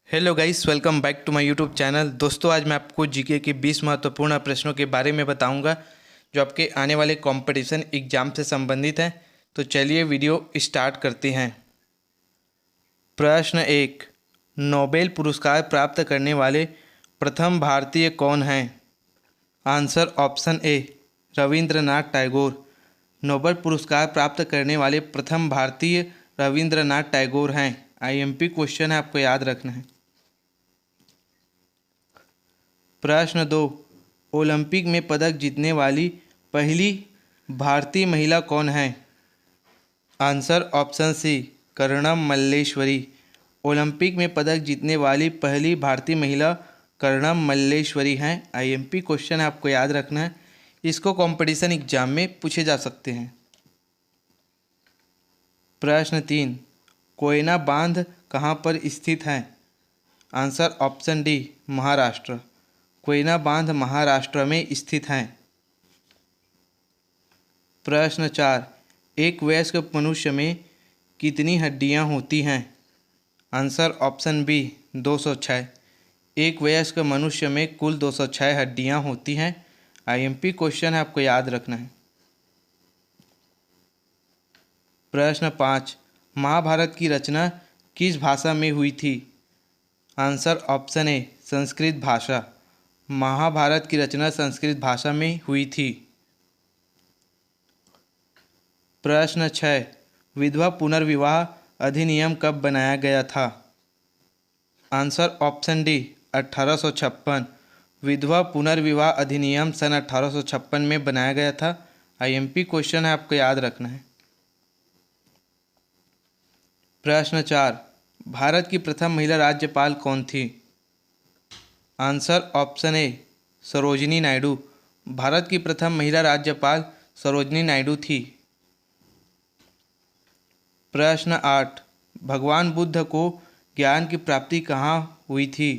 Hello guys, welcome back to my YouTube channel. दोस्तों, आज मैं आपको जीके के 20 महत्वपूर्ण प्रश्नों के बारे में बताऊंगा जो आपके आने वाले कंपटीशन एग्जाम से संबंधित हैं। तो चलिए वीडियो स्टार्ट करते हैं। प्रश्न 1, नोबेल पुरस्कार प्राप्त करने वाले प्रथम भारतीय कौन हैं? Answer option A, Rabindranath Tagore. Nobel पुरस्कार प्राप्त करने वाले प्रथम भारतीय रविंद्रनाथ टैगोर हैं। आईएमपी क्वेश्चन है, आपको याद रखना है। प्रश्न 2, ओलंपिक में पदक जीतने वाली पहली भारतीय महिला कौन है? Answer option C, Karnam Malleswari. Olympic में पदक जीतने वाली पहली भारतीय महिला कर्णम मल्लेश्वरी हैं। आईएमपी क्वेश्चन है, आपको याद रखना है। इसको कंपटीशन एग्जाम में पूछे जा सकते हैं। प्रश्न 3, कोयना बांध कहाँ पर स्थित है? Answer option D, Maharashtra. Koyna बांध महाराष्ट्र में स्थित हैं। प्रश्न 4, एक वयस्क मनुष्य में कितनी हड्डियां होती हैं? Answer option B, 206। एक वयस्क मनुष्य में कुल 206 हड्डियां होती हैं। आईएमपी क्वेश्चन है, आपको याद रखना है। प्रश्न 5, महाभारत की रचना किस भाषा में हुई थी? आंसर ऑप्शन ए, संस्कृत भाषा। महाभारत की रचना संस्कृत भाषा में हुई थी। प्रश्न 6, विधवा पुनर्विवाह अधिनियम कब बनाया गया था? Answer option D, 1856। विधवा पुनर्विवाह अधिनियम सन 1856 में बनाया गया था। आईएमपी क्वेश्चन है, आपको याद रखना है। प्रश्न 4, भारत की प्रथम महिला राज्यपाल कौन थी? Answer option A, Sarojini Naidu. Bharat की प्रथम महिला राज्यपाल सरोजिनी नायडू थी। प्रश्न 8, भगवान बुद्ध को ज्ञान की प्राप्ति कहाँ हुई थी?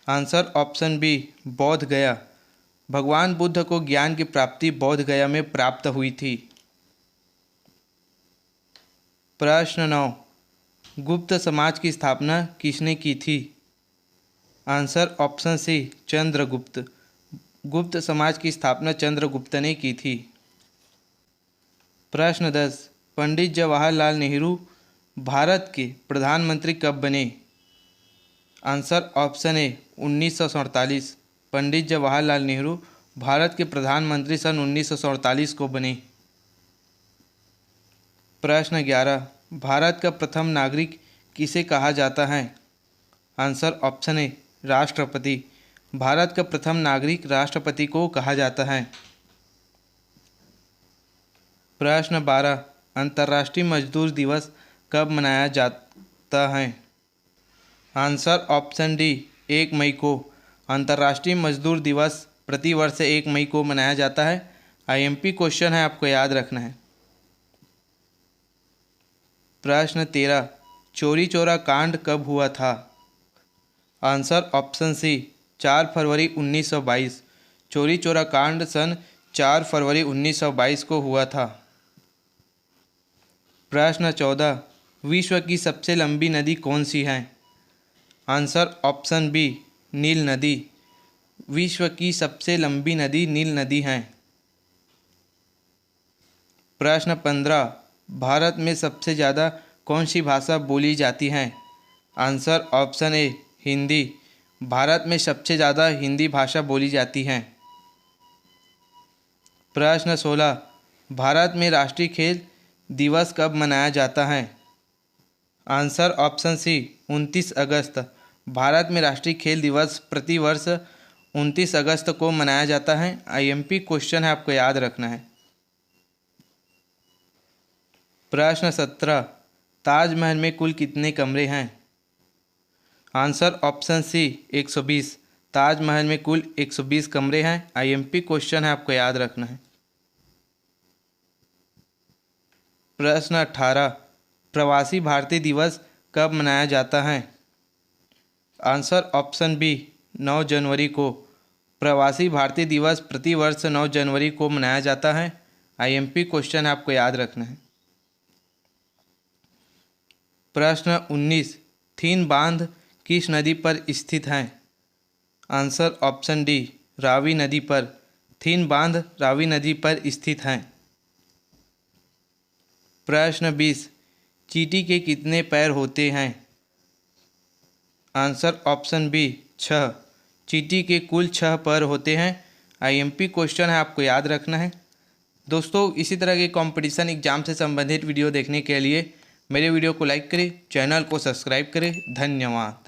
आंसर ऑप्शन बी, बोध गया। भगवान बुद्ध को ज्ञान की प्राप्ति बोध गया में प्राप्त हुई थी। प्रश्न 9, गुप्त समाज की स्थापना किसने की थी? Answer option C, Chandragupta. Gupta समाज की स्थापना चंद्रगुप्त ने की थी। प्रश्न 10, पंडित जवाहरलाल नेहरू भारत के प्रधानमंत्री कब बने? Answer option A, 1947। Pandit Jawaharlal Nehru Bharat के प्रधानमंत्री सन 1947 को बने। प्रश्न 11, भारत का प्रथम नागरिक किसे कहा जाता है? आंसर ऑप्शन ए, राष्ट्रपति। भारत का प्रथम नागरिक राष्ट्रपति को कहा जाता है। प्रश्न 12, अंतर्राष्ट्रीय मजदूर दिवस कब मनाया जाता है? आंसर ऑप्शन डी, 1 मई को। अंतर्राष्ट्रीय मजदूर दिवस प्रतिवर्ष 1 मई को मनाया जाता है। आईएमपी क्वेश्चन है, आपको याद रखना है। प्रश्न 13, चौरी चौरा कांड कब हुआ था? आंसर ऑप्शन सी, 4 फरवरी 1922। चौरी चौरा कांड सन 4 फरवरी 1922 को हुआ था। प्रश्न 14, विश्व की सबसे लंबी नदी कौन सी है? आंसर ऑप्शन बी, नील नदी। विश्व की सबसे लंबी नदी नील नदी है। प्रश्न 15, भारत में सबसे ज़्यादा कौन सी भाषा बोली जाती है? Answer option A, Hindi. Bharat में सबसे ज़्यादा हिंदी भाषा बोली जाती है। प्रश्न 16, भारत में राष्ट्रीय खेल दिवस कब मनाया जाता है? आंसर ऑप्शन सी, 29 अगस्त। भारत में राष्ट्रीय खेल दिवस प्रतिवर्ष 29 अगस्त को मनाया जाता है। आईएमपी क्वेश्चन है, आपको याद रखना है। प्रश्न 17, ताजमहल में कुल कितने कमरे हैं? आंसर ऑप्शन सी, 120। ताजमहल में कुल 120 कमरे हैं। आईएमपी क्वेश्चन है, आपको याद रखना है। प्रश्न 18, प्रवासी भारतीय दिवस कब मनाया जाता है? आंसर ऑप्शन बी, 9 जनवरी को। प्रवासी भारतीय दिवस प्रतिवर्ष 9 जनवरी को मनाया जाता है। आईएमपी क्वेश्चन है, आपको याद रखना है। प्रश्न 19, थीन बांध किस नदी पर स्थित हैं? आंसर ऑप्शन डी, रावी नदी पर। थीन बांध रावी नदी पर स्थित हैं। प्रश्न 20, चींटी के कितने पैर होते हैं? Answer option B, 6। चींटी के कुल 6 पैर होते हैं। आईएमपी क्वेश्चन है, आपको याद रखना है। दोस्तों, इसी तरह के कंपटीशन एग्जाम से संबंधित वीडियो देखने के लिए मेरे वीडियो को लाइक करें, चैनल को सब्सक्राइब करें। धन्यवाद।